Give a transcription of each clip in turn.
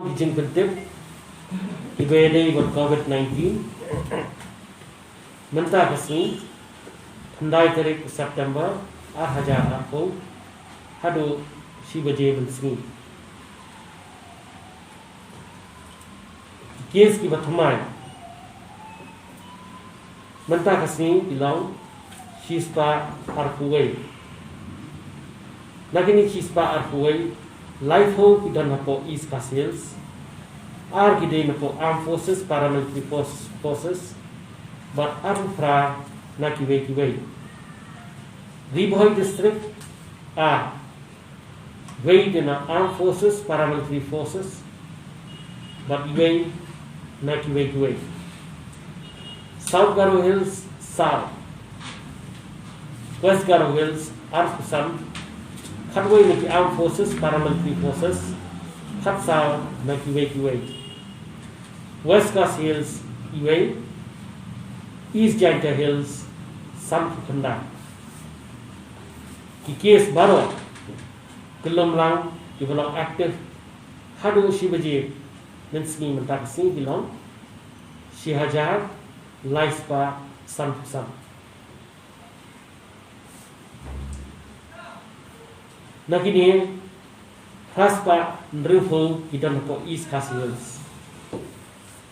teaching tip ibede buat COVID-19 mynta kasih tandai tarik September 2020 hadu si baje bensni kes ki bathmai mynta kasih bilang sispa arkuwei nagini sispa arkuwei life ho kidan hapo is kasils ar gide napo armed forces paramilitary forces but armfra nakiwe Riboy district weighed in armed forces paramilitary forces but iwe nakiwe South Garo Hills south West Garo Hills arfusam Khatway naki armed forces, paramilitary forces, Khatsao naki Iwe, West Coast Hills, Iwe, East Jainta Hills, Sam Kanda. Ki case baro, Kilom lang, develop active, Hadu Shibaji, Ninsni Mantakasi belong, Shihajar, Laispa, Sam Sam. Nakini Haspa Nrifu Kidan po East Castles.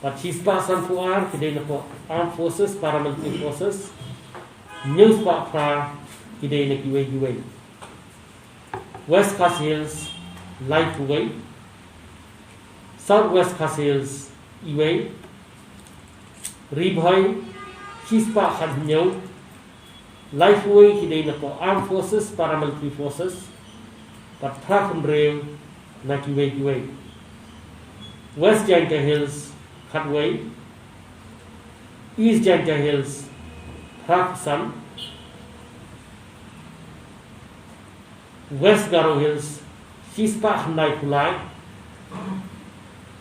But Chispa Sanfuar Kidena po Armed Forces, Paramilitary Forces, News Pra Kidena Kiwe. West Castles Light Way, Southwest Castles Iwe, Ribhoi, Chispa Hadnyo, Light Way Kidena po Armed Forces, Paramilitary Forces. But Prakum Rail, Nakiwe. West Jainta Hills, Cutway. East Jainta Hills, Praksam. West Garo Hills, Shispa Khandai Kulai.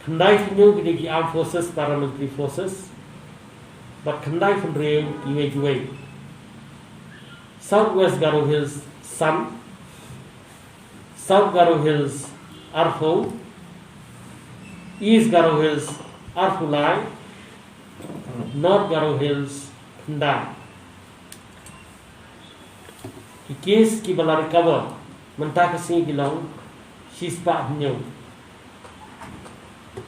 Khandai Kinu Gidiki Armed Forces, Paramilitary Forces. But Khandai from Rail, Iwe. Southwest Garo Hills, Sam. South Garo Hills, Arfo, East Garo Hills, Arfulai, North Garo Hills, Kanda. The case ki bala recover, mentakasi bilang sispa nyo.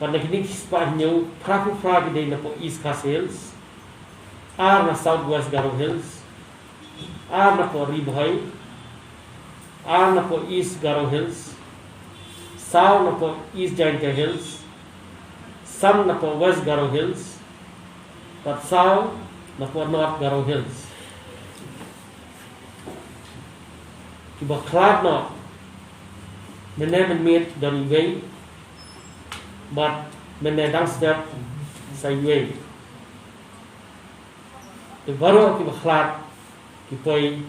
Pada kini sispa nyo, praku pragu day na po East Coast Hills, na Southwest Garo Hills, na po Ribhoy, na po East Garo Hills, South na po East Jainta Hills, Sam na po West Garo Hills, at South na po North Garo Hills. Kiba club na meet dan iwe, but menedang step sa iwe. The baro kiba club kipoy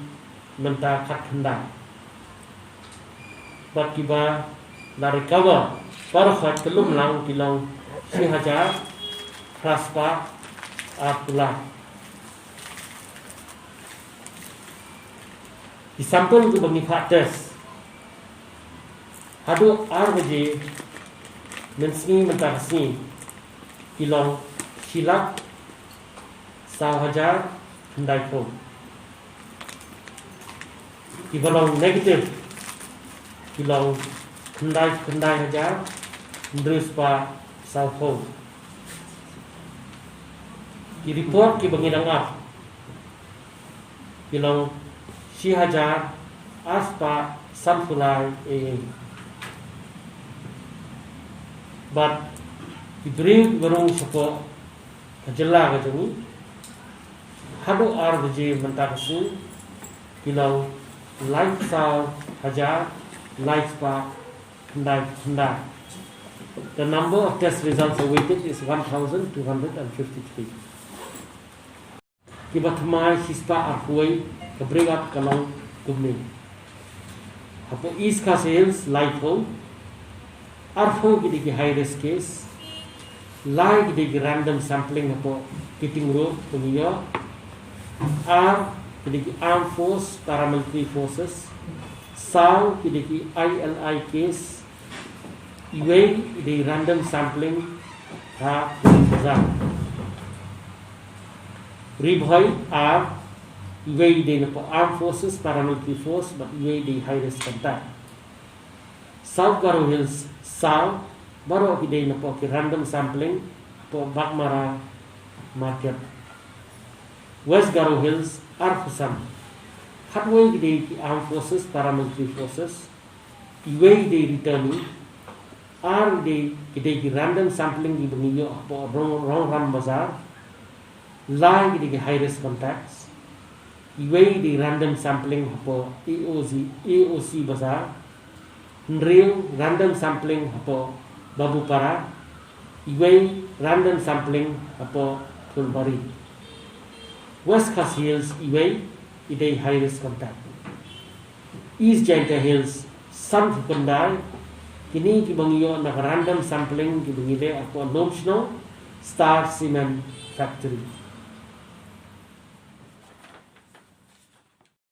menta kat kanda. But kiba la recover para khat kelum lang kilang si hajar praspa apula di sampel tu bagi test hadu arbaje mensni mentarsi kilang silap saw hajar handai pun kibalang negative kilau kendai aja terus pa salfon di report ki bangidang up kilau si hajar aspa samsulai but diberi berung sopo kajela kajuni hadu ar beje mentakasu kilau lifestyle hajar light spark khandai. The number of test results awaited is 1,253. Kibathmai sispa arkuai kabregat kalong kumni. Hapo East Coast Hills light hole. Arfo gidi high risk case. Lai gidi random sampling hapo kitting road kumiyo. Gidi armed force paramilitary forces. Sao kidiki ILI case iway the random sampling ha bazar ribhoi are iway the armed forces paramilitary force but iway the high risk contact South Garo Hills South baru kita nampak random sampling po Bakmara market West Garo Hills Arfusam Hatway the armed forces paramilitary forces iway the returning are the random sampling di bengiyo po wrong run bazar line the high risk contacts iway the random sampling po AOC bazar real random sampling po Babu Para iway random sampling po Tulbari West Khas Hills iway ide high risk contact East Jainta Hills San Fukundai kini kibangiyo na random sampling kibangide ako Nomshno Star Cement Factory